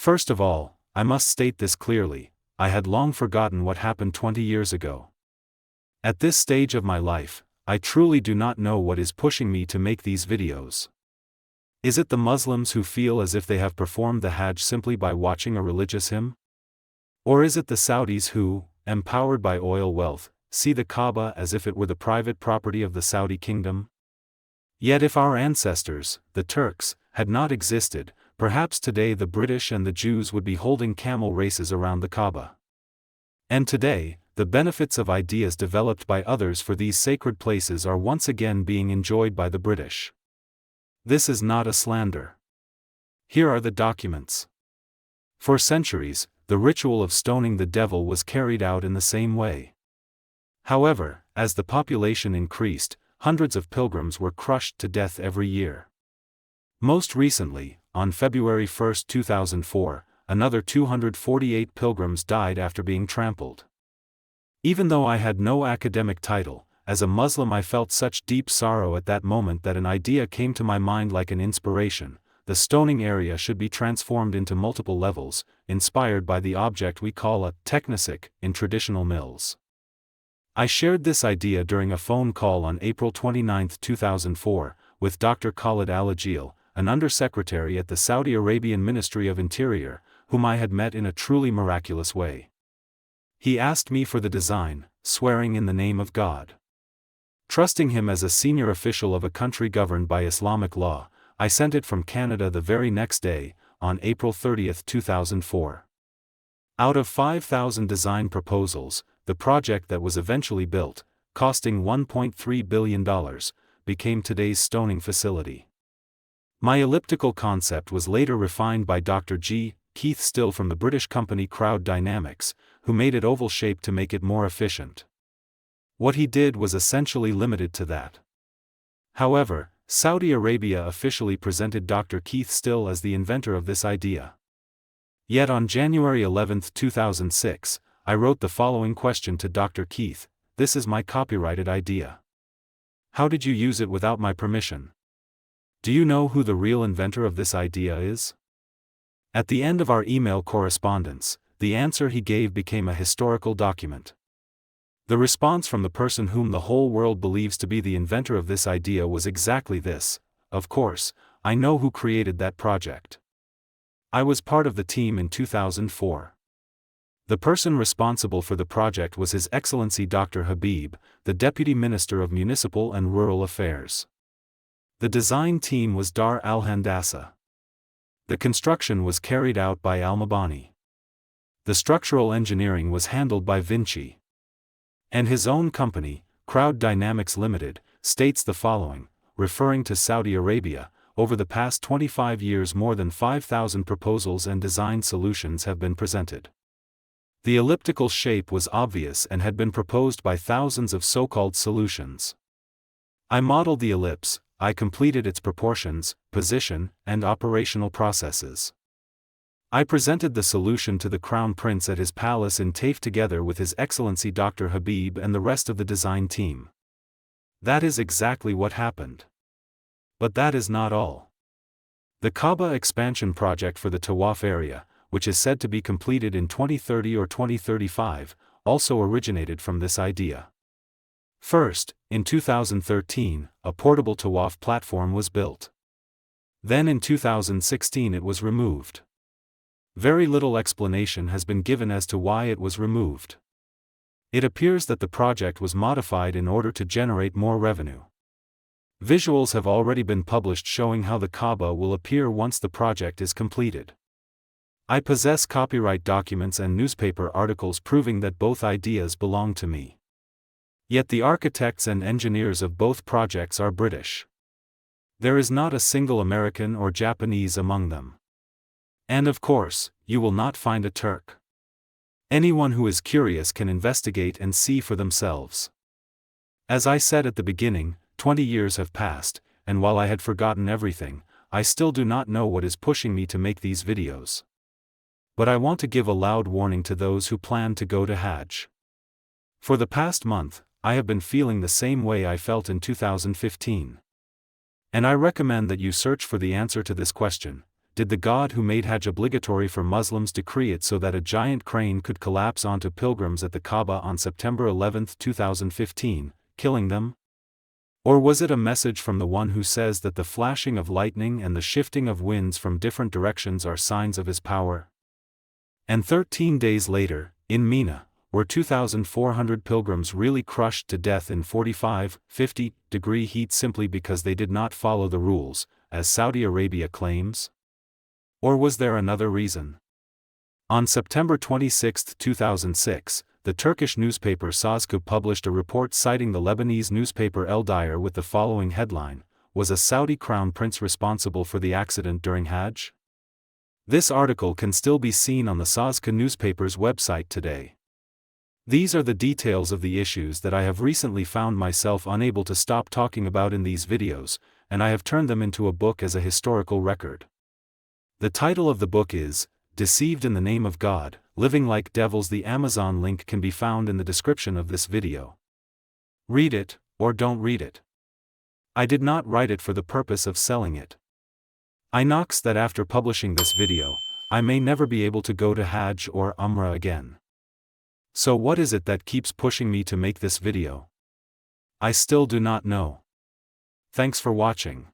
First of all, I must state this clearly: I had long forgotten what happened 20 years ago. At this stage of my life, I truly do not know what is pushing me to make these videos. Is it the Muslims who feel as if they have performed the Hajj simply by watching a religious hymn? Or is it the Saudis who, empowered by oil wealth, see the Kaaba as if it were the private property of the Saudi kingdom? Yet if our ancestors, the Turks, had not existed, perhaps today the British and the Jews would be holding camel races around the Kaaba. And today, the benefits of ideas developed by others for these sacred places are once again being enjoyed by the British. This is not a slander. Here are the documents. For centuries, the ritual of stoning the devil was carried out in the same way. However, as the population increased, hundreds of pilgrims were crushed to death every year. Most recently, on February 1, 2004, another 248 pilgrims died after being trampled. Even though I had no academic title, as a Muslim I felt such deep sorrow at that moment that an idea came to my mind like an inspiration: the stoning area should be transformed into multiple levels, inspired by the object we call a technicic in traditional mills. I shared this idea during a phone call on April 29, 2004, with Dr. Khalid Al-Ajil, an undersecretary at the Saudi Arabian Ministry of Interior, whom I had met in a truly miraculous way. He asked me for the design, swearing in the name of God. Trusting him as a senior official of a country governed by Islamic law, I sent it from Canada the very next day, on April 30, 2004. Out of 5,000 design proposals, the project that was eventually built, costing $1.3 billion, became today's stoning facility. My elliptical concept was later refined by Dr. Keith Still from the British company Crowd Dynamics, who made it oval-shaped to make it more efficient. What he did was essentially limited to that. However, Saudi Arabia officially presented Dr. Keith Still as the inventor of this idea. Yet on January 11, 2006, I wrote the following question to Dr. Keith: "This is my copyrighted idea. How did you use it without my permission? Do you know who the real inventor of this idea is?" At the end of our email correspondence, the answer he gave became a historical document. The response from the person whom the whole world believes to be the inventor of this idea was exactly this: "Of course, I know who created that project. I was part of the team in 2004. The person responsible for the project was His Excellency Dr. Habib, the Deputy Minister of Municipal and Rural Affairs. The design team was Dar al-Handasa. The construction was carried out by Al-Mabani. The structural engineering was handled by Vinci. And his own company, Crowd Dynamics Limited, states the following, referring to Saudi Arabia: "Over the past 25 years more than 5,000 proposals and design solutions have been presented. The elliptical shape was obvious and had been proposed by thousands of so-called solutions. I modeled the ellipse, I completed its proportions, position, and operational processes. I presented the solution to the Crown Prince at his palace in Taif together with His Excellency Dr. Habib and the rest of the design team." That is exactly what happened. But that is not all. The Kaaba expansion project for the Tawaf area, which is said to be completed in 2030 or 2035, also originated from this idea. First, in 2013, a portable Tawaf platform was built. Then in 2016 it was removed. Very little explanation has been given as to why it was removed. It appears that the project was modified in order to generate more revenue. Visuals have already been published showing how the Kaaba will appear once the project is completed. I possess copyright documents and newspaper articles proving that both ideas belong to me. Yet the architects and engineers of both projects are British. There is not a single American or Japanese among them. And of course, you will not find a Turk. Anyone who is curious can investigate and see for themselves. As I said at the beginning, 20 years have passed, and while I had forgotten everything, I still do not know what is pushing me to make these videos. But I want to give a loud warning to those who plan to go to Hajj. For the past month, I have been feeling the same way I felt in 2015. And I recommend that you search for the answer to this question: did the God who made Hajj obligatory for Muslims decree it so that a giant crane could collapse onto pilgrims at the Kaaba on September 11, 2015, killing them? Or was it a message from the one who says that the flashing of lightning and the shifting of winds from different directions are signs of his power? And 13 days later, in Mina, were 2,400 pilgrims really crushed to death in 45-50-degree heat simply because they did not follow the rules, as Saudi Arabia claims? Or was there another reason? On September 26, 2006, the Turkish newspaper Sözcü published a report citing the Lebanese newspaper El Diyar with the following headline: "Was a Saudi crown prince responsible for the accident during Hajj?" This article can still be seen on the Sözcü newspaper's website today. These are the details of the issues that I have recently found myself unable to stop talking about in these videos, and I have turned them into a book as a historical record. The title of the book is Deceived in the Name of God, Living Like Devils. The Amazon link can be found in the description of this video. Read it, or don't read it. I did not write it for the purpose of selling it. I knocks that after publishing this video, I may never be able to go to Hajj or Umrah again. So what is it that keeps pushing me to make this video? I still do not know. Thanks for watching.